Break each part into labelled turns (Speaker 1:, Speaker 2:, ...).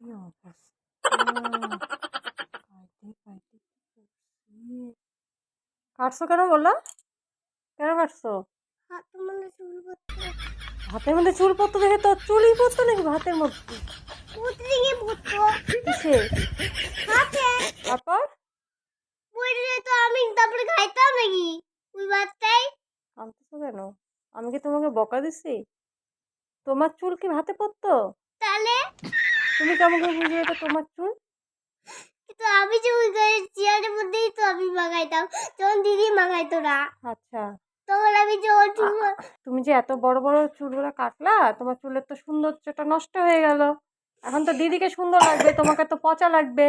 Speaker 1: কি অবস্থা! কাটছো কেন বললো? কেন কাটছো? হাতের মধ্যে চুল পড়তো দেখে তোর চুলই পড়তো নাকি হাতের মধ্যে? কিসে? তারপর
Speaker 2: তারপরে খাইতাম নাকি ওই ভাতটাই?
Speaker 1: কাঁদতেছো কেন? আমি কি তোমাকে বকা দিছি? তোমার চুল কি হাতে পড়তো?
Speaker 2: তাহলে
Speaker 1: তুমি কেমন করে বুঝলে এটা তোমার চুল?
Speaker 2: তো আমি যে ওই চেয়ারের মধ্যেই তো আমি মাখাইতাম, যখন দিদি মাখাইতো না
Speaker 1: আচ্ছা,
Speaker 2: তখন আমি যখন চুল
Speaker 1: তুমি যে এত বড় বড় চুলগুলো কাটলা, তোমার চুলের তো সৌন্দর্যটা নষ্ট হয়ে গেল। এখন তো দিদিকে সুন্দর লাগবে, তোমাকে তো পচা লাগবে।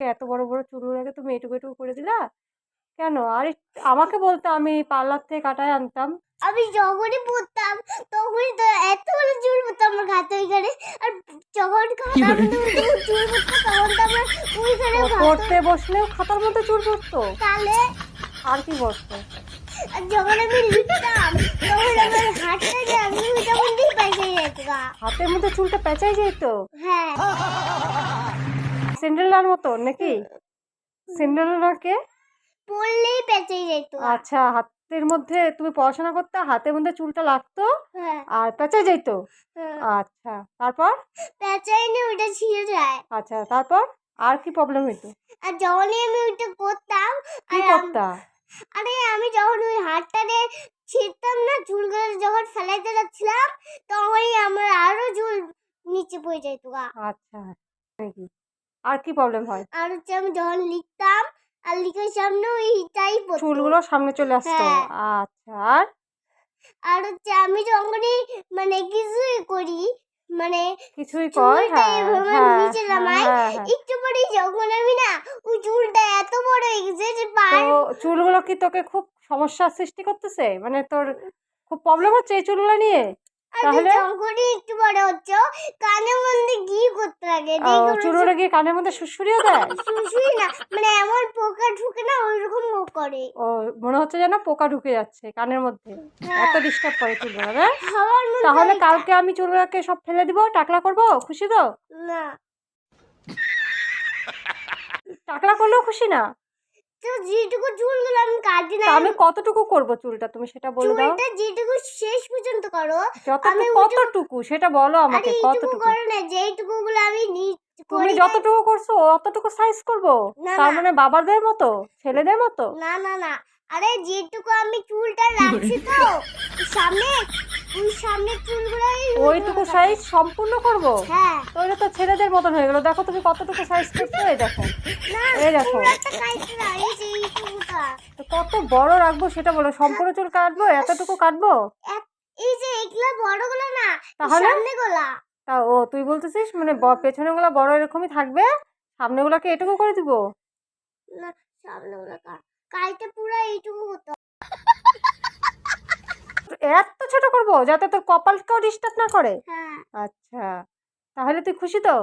Speaker 1: এত বড় বড় চুলগুলোকে তুমি এটুকু এটুকু করে দিলা কেন? আর আমাকে বলতে আমি পার্লার থেকে কাটায় আনতাম।
Speaker 2: আমি যখনই পড়তাম তখনই তো এত বড় চুল পড়তো আমার হাতে ওইখানে, আর যখন খাতার মধ্যে চুল পড়তো তখন তো আমার ওইখানে
Speaker 1: পড়তে বসলেও খাতার মধ্যে চুল পড়তো?
Speaker 2: তাহলে
Speaker 1: আর কি পড়তো?
Speaker 2: আর যখন আমি লিখতাম তখন আমার হাতটা যে আমি তখন দিয়ে পেঁচে যেত গা।
Speaker 1: হাতের মধ্যে চুলটা পেঁচাই যেত?
Speaker 2: হ্যাঁ,
Speaker 1: সিন্ডারেলার মতো নাকি? সিন্ডারেলাকে
Speaker 2: পড়লেই পেঁচে যেত।
Speaker 1: আচ্ছা, হাতের মধ্যে তুমি পড়াশোনা করতে, হাতের মধ্যে চুলটা লাগতো
Speaker 2: হ্যাঁ,
Speaker 1: আর পেঁচাই যেত?
Speaker 2: হ্যাঁ।
Speaker 1: আচ্ছা, তারপর?
Speaker 2: পেঁচাইনি ওটা ছিঁড়ে যায়।
Speaker 1: আচ্ছা, তারপর আর কি প্রবলেম হইতো?
Speaker 2: আর যখনই আমি ওইটা করতাম
Speaker 1: কি
Speaker 2: আর
Speaker 1: করতা?
Speaker 2: আরে আমি যখন ওই হাতটা দিয়ে ছিঁড়তাম না, চুলগুলো যখন ফেলাইতে যাচ্ছিলাম তখনই আমার আরো চুল নিচে পড়ে যেত গা।
Speaker 1: আচ্ছা, নাকি আর কি প্রবলেম হয়?
Speaker 2: আর হচ্ছে আমি যখন লিখতাম আর লিখার সামনে ওইটাই পড়তো।
Speaker 1: চুলগুলো সামনে চলে আসতো?
Speaker 2: হ্যাঁ।
Speaker 1: আচ্ছা, আর
Speaker 2: আর হচ্ছে আমি যখনই মানে কিছুই করি, মানে
Speaker 1: কিছুই কর?
Speaker 2: চুলটা
Speaker 1: হ্যাঁ,
Speaker 2: এভাবে
Speaker 1: হ্যাঁ,
Speaker 2: নিচে
Speaker 1: হ্যাঁ,
Speaker 2: নামাই,
Speaker 1: হ্যাঁ, হ্যাঁ।
Speaker 2: একটু পরেই যখন আমি না ওই চুলটা এত বড় হয়ে গেছে যে
Speaker 1: তো
Speaker 2: পায়ে
Speaker 1: চুলগুলো কি তোকে খুব সমস্যার সৃষ্টি করতেছে? মানে তোর খুব প্রবলেম হচ্ছে এই চুলগুলো নিয়ে?
Speaker 2: আর
Speaker 1: তাহলে
Speaker 2: যখনই একটু বড় হচ্ছে কানের মধ্যে ঘি করতে লাগে,
Speaker 1: চুলগুলো গিয়ে কানের মধ্যে সুড়সুড়িয়ে দেয়?
Speaker 2: শুশুই না, মানে এমন পোকা ঢুকে না ওইরকম ও করে।
Speaker 1: ও, মনে হচ্ছে যেন পোকা ঢুকে যাচ্ছে কানের মধ্যে।
Speaker 2: হ্যাঁ।
Speaker 1: এত ডিস্টার্ব করে চুলগুলো না?
Speaker 2: হাওয়ার মধ্যে
Speaker 1: তাহলে কালকে আমি চুলগুলোকে সব ফেলে দিব, টাকলা করব, খুশি তো?
Speaker 2: না,
Speaker 1: টাকলা করলেও খুশি না?
Speaker 2: তো যেটুকু চুলগুলো আমি কাটি না,
Speaker 1: তা আমি কতটুকু করব চুলটা, তুমি সেটা বলে দাও।
Speaker 2: চুলটা যেটুকু শেষ পর্যন্ত করো, আমি
Speaker 1: কতটুকু সেটা বলো
Speaker 2: আরে
Speaker 1: আমাকে,
Speaker 2: এইটুকু
Speaker 1: কতটুকু?
Speaker 2: করো না, যেইটুকু গুলো আমি
Speaker 1: তুমি
Speaker 2: করি না।
Speaker 1: যতটুকু করছো অতটুকু সাইজ করব?
Speaker 2: না,
Speaker 1: তার
Speaker 2: না,
Speaker 1: মানে বাবাদের মতো, ছেলেদের মতো?
Speaker 2: না, না, না, আরে যেটুকু আমি চুলটা রাখছি তো সামনে, ওই সামনের চুলগুলো
Speaker 1: ওইটুকু সাইজ সম্পূর্ণ করব?
Speaker 2: হ্যাঁ।
Speaker 1: তো এটা তো ছেলেদের মতন হয়ে গেল। দেখো তুমি কতটুকু সাইজ করছো, এই দেখো,
Speaker 2: না,
Speaker 1: এই দেখো।
Speaker 2: পুরাটা কাটতে না, এই যে এইটুকুটা।
Speaker 1: তো কত বড় রাখবো সেটা বলো। সম্পূর্ণ চুল কাটবো? এতটুকু কাটবো?
Speaker 2: এই যে এগুলা বড়গুলো না,
Speaker 1: তাহলে
Speaker 2: সামনেগুলা।
Speaker 1: তা তুই বলতেছিস মানে পেছনের গুলা বড় এরকমই থাকবে, সামনের গুলাকে এটুকু করে দিব?
Speaker 2: না, সামনেগুলা কালকে পুরো এইটুকু হতো।
Speaker 1: এত ছোট করব যাতে তোর কপালকেও ডিস্টার্ব না করে?
Speaker 2: হ্যাঁ।
Speaker 1: আচ্ছা, তাহলে তুই খুশি তো?